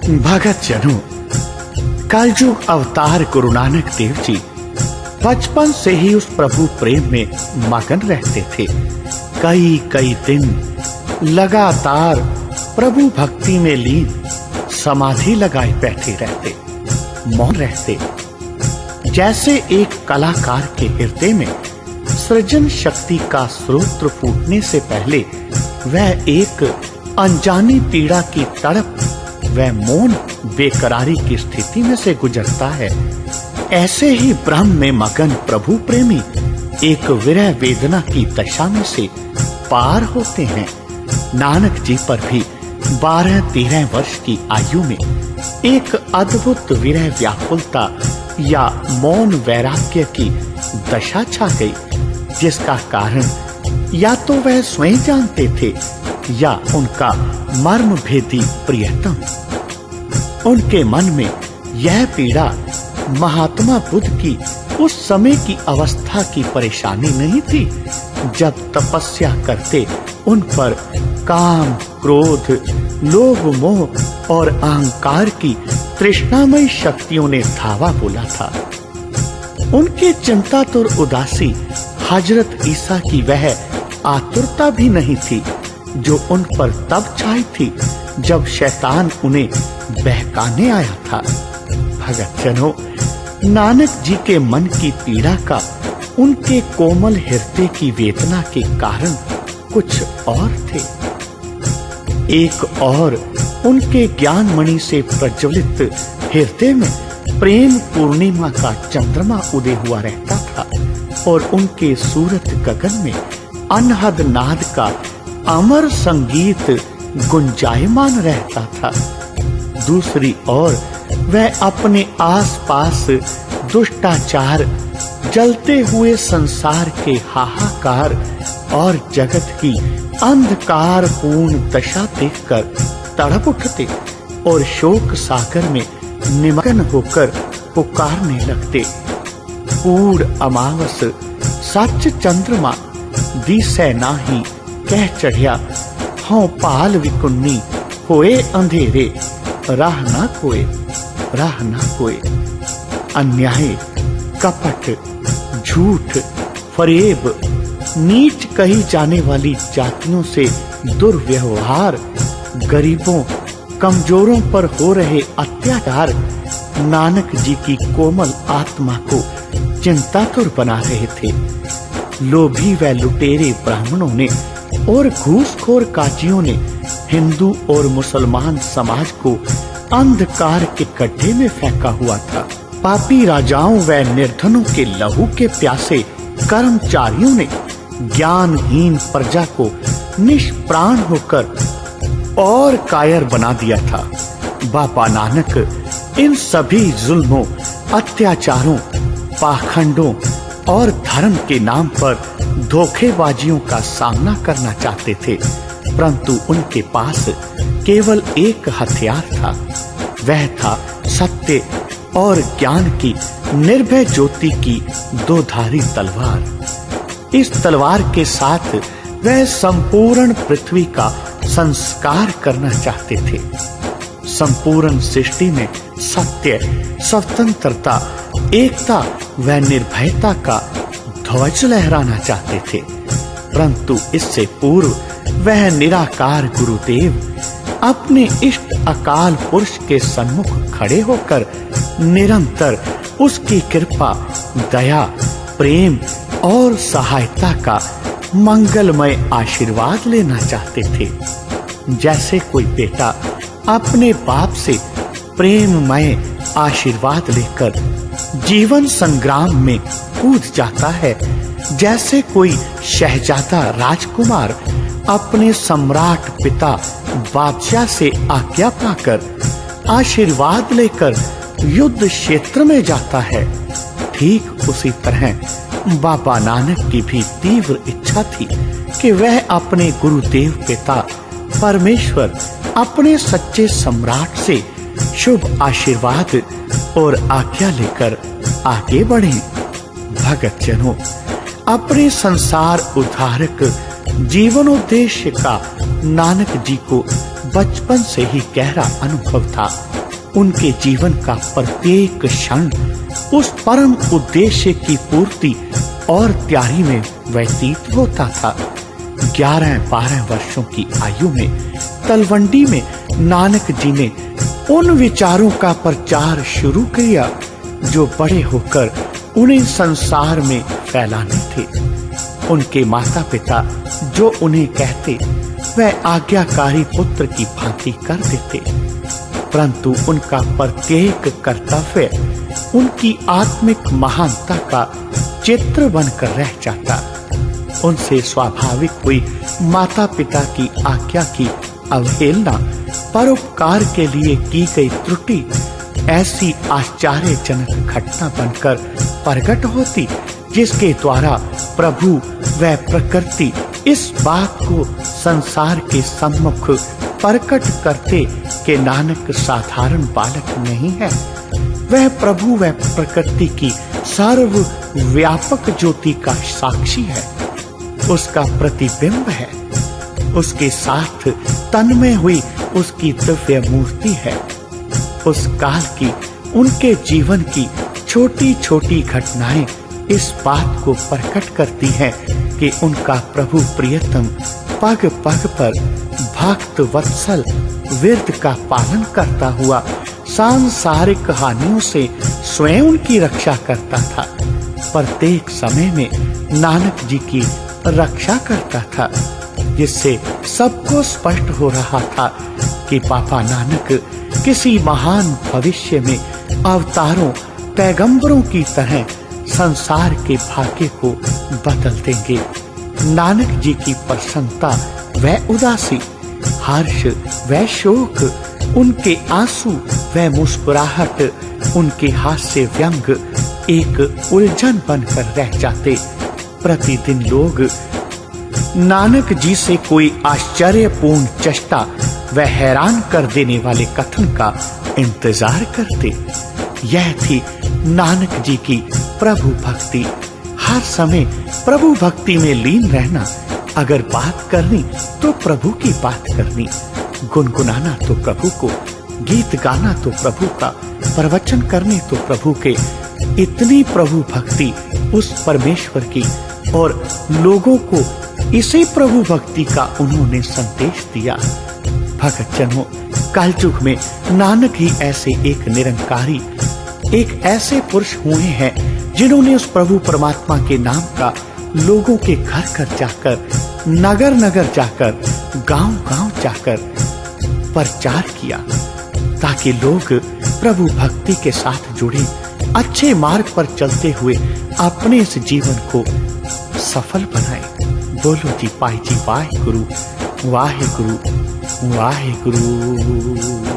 भगत जनों, कलयुग अवतार गुरु नानक देव जी बचपन से ही उस प्रभु प्रेम में मगन रहते थे। कई कई दिन लगातार प्रभु भक्ति में लीन समाधि लगाए बैठे रहते, मौन रहते। जैसे एक कलाकार के हृदय में सृजन शक्ति का स्रोत फूटने से पहले वह एक अनजानी पीड़ा की तड़प वह मौन बेकरारी की स्थिति में से गुजरता है, ऐसे ही ब्रह्म में मगन प्रभु प्रेमी एक विरह वेदना की दशा में से पार होते हैं। नानक जी पर भी 12-13 वर्ष की आयु में एक अद्भुत विरह व्याकुलता या मौन वैराग्य की दशा छा गई, जिसका कारण या तो वह स्वयं जानते थे या उनका मर्म भेदी प्रियतम। उनके मन में यह पीड़ा महात्मा बुद्ध की उस समय की अवस्था की परेशानी नहीं थी, जब तपस्या करते उन पर काम, क्रोध, लोभ, मोह और अहंकार की तृष्णामयी शक्तियों ने धावा बोला था। उनकी चिंतातुर उदासी हजरत ईसा की वह आतुरता भी नहीं थी जो उन पर तब छाई थी जब शैतान उन्हें बहकाने आया था। भगत जनों, नानक जी के मन की पीड़ा का उनके कोमल हृदय की वेदना के कारण कुछ और थे। एक और उनके ज्ञान मणि से प्रज्वलित हृदय में प्रेम पूर्णिमा का चंद्रमा उदय हुआ रहता था और उनके सूरत गगन में अनहद नाद का अमर संगीत गुंजायमान रहता था। दूसरी ओर वह अपने आसपास दुष्टाचार, जलते हुए संसार के हाहाकार और जगत की अंधकार पूर्ण दशा देखकर तड़प उठते और शोक सागर में निमग्न होकर पुकारने लगते। पूर्ण अमावस सच चंद्रमा दिसै नाही कह चढ़िया, हों पाल विकुन्नी होए अंधेरे, राह ना कोए, राह ना कोए। अन्याय, कपट, झूठ, फरेब, नीच कही जाने वाली जातियों से दुर्व्यवहार, गरीबों, कमजोरों पर हो रहे अत्याचार नानक जी की कोमल आत्मा को चिंतातुर बना रहे थे। लोभी व लुटेरे ब्राह्मणों ने और घूसखोर काजियों ने हिंदू और मुसलमान समाज को अंधकार के गड्ढे में फेंका हुआ था। पापी राजाओं व निर्धनों के लहू के प्यासे कर्मचारियों ने ज्ञानहीन प्रजा को निष्प्राण होकर और कायर बना दिया था। बाबा नानक इन सभी जुल्मों, अत्याचारों, पाखंडों और धर्म के नाम पर धोखेबाजियों का सामना करना चाहते थे, परंतु उनके पास केवल एक हथियार था। वह था सत्य और ज्ञान की निर्भय ज्योति की दोधारी तलवार। इस तलवार के साथ वह संपूर्ण पृथ्वी का संस्कार करना चाहते थे। संपूर्ण सृष्टि में सत्य, स्वतंत्रता, एकता व निर्भयता का ध्वज लहराना चाहते थे, परंतु इससे पूर्व वह निराकार गुरुदेव अपने इष्ट अकाल पुरुष के सम्मुख खड़े होकर निरंतर उसकी कृपा, दया, प्रेम और सहायता का मंगलमय आशीर्वाद लेना चाहते थे। जैसे कोई बेटा अपने बाप से प्रेममय आशीर्वाद लेकर जीवन संग्राम में कूद जाता है, जैसे कोई शहजादा राजकुमार अपने सम्राट पिता बादशाह से आज्ञा पाकर आशीर्वाद लेकर युद्ध क्षेत्र में जाता है, ठीक उसी तरह बाबा नानक की भी तीव्र इच्छा थी कि वह अपने गुरुदेव पिता परमेश्वर, अपने सच्चे सम्राट से शुभ आशीर्वाद और आज्ञा लेकर आगे बढ़े। भगत जनों, अपने संसार उद्धारक जीवनोद्देश्य का नानक जी को बचपन से ही गहरा अनुभव था। उनके जीवन का प्रत्येक क्षण उस परम उद्देश्य की पूर्ति और तैयारी में व्यतीत होता था। 11-12 वर्षों की आयु में तलवंडी में नानक जी ने उन विचारों का प्रचार शुरू किया जो बड़े होकर उन्हें संसार में फैलाने थे। उनके माता पिता जो उन्हें कहते वह आज्ञाकारी पुत्र की भांति कर देते, परंतु उनका प्रत्येक कर्तव्य उनकी आत्मिक महानता का चित्र बनकर रह जाता। उनसे स्वाभाविक हुई माता पिता की आज्ञा की अवहेलना, परोपकार के लिए की गई त्रुटि ऐसी आश्चर्यजनक घटना बनकर प्रकट होती जिसके द्वारा प्रभु व प्रकृति इस बात को संसार के सम्मुख प्रकट करते कि नानक साधारण बालक नहीं है, वह प्रभु व प्रकृति की सर्वव्यापक ज्योति का साक्षी है, उसका प्रतिबिंब है, उसके साथ तन्मय हुई उसकी दिव्य मूर्ति है। उस काल की उनके जीवन की छोटी-छोटी घटनाएं इस बात को प्रकट करती हैं कि उनका प्रभु प्रियतम पग पग पर भक्त वत्सल विरत का पालन करता हुआ सांसारिक हानियों से स्वयं उनकी रक्षा करता था। प्रत्येक समय में नानक जी की रक्षा करता था, जिससे सबको स्पष्ट हो रहा था कि पापा नानक किसी महान भविष्य में अवतारों पैगंबरों की तरह संसार के भाग्य को बदल देंगे। नानक जी की प्रसन्नता व उदासी, हर्ष व शोक, उनके आंसू व मुस्कुराहट, उनके हास्य व्यंग एक उलझन बनकर रह जाते। प्रतिदिन लोग नानक जी से कोई आश्चर्यपूर्ण चेष्टा व हैरान कर देने वाले कथन का इंतजार करते। यह थी नानक जी की प्रभु भक्ति। हर समय प्रभु भक्ति में लीन रहना, अगर बात करनी तो प्रभु की बात करनी, गुनगुनाना तो प्रभु को, गीत गाना तो प्रभु का, प्रवचन करने तो प्रभु के। इतनी प्रभु भक्ति उस परमेश्वर की, और लोगों को इसी प्रभु भक्ति का उन्होंने संदेश दिया। भगत जनों, कलयुग में नानक ही ऐसे एक निरंकारी, एक ऐसे पुरुष हुए हैं जिन्होंने उस प्रभु परमात्मा के नाम का लोगों के घर घर जाकर, नगर नगर जाकर, गांव गांव जाकर प्रचार किया, ताकि लोग प्रभु भक्ति के साथ जुड़े, अच्छे मार्ग पर चलते हुए अपने इस जीवन को सफल बनाए। बोलो जी पाई जी वाहे गुरु, वाहे गुरु, वाहे गुरु।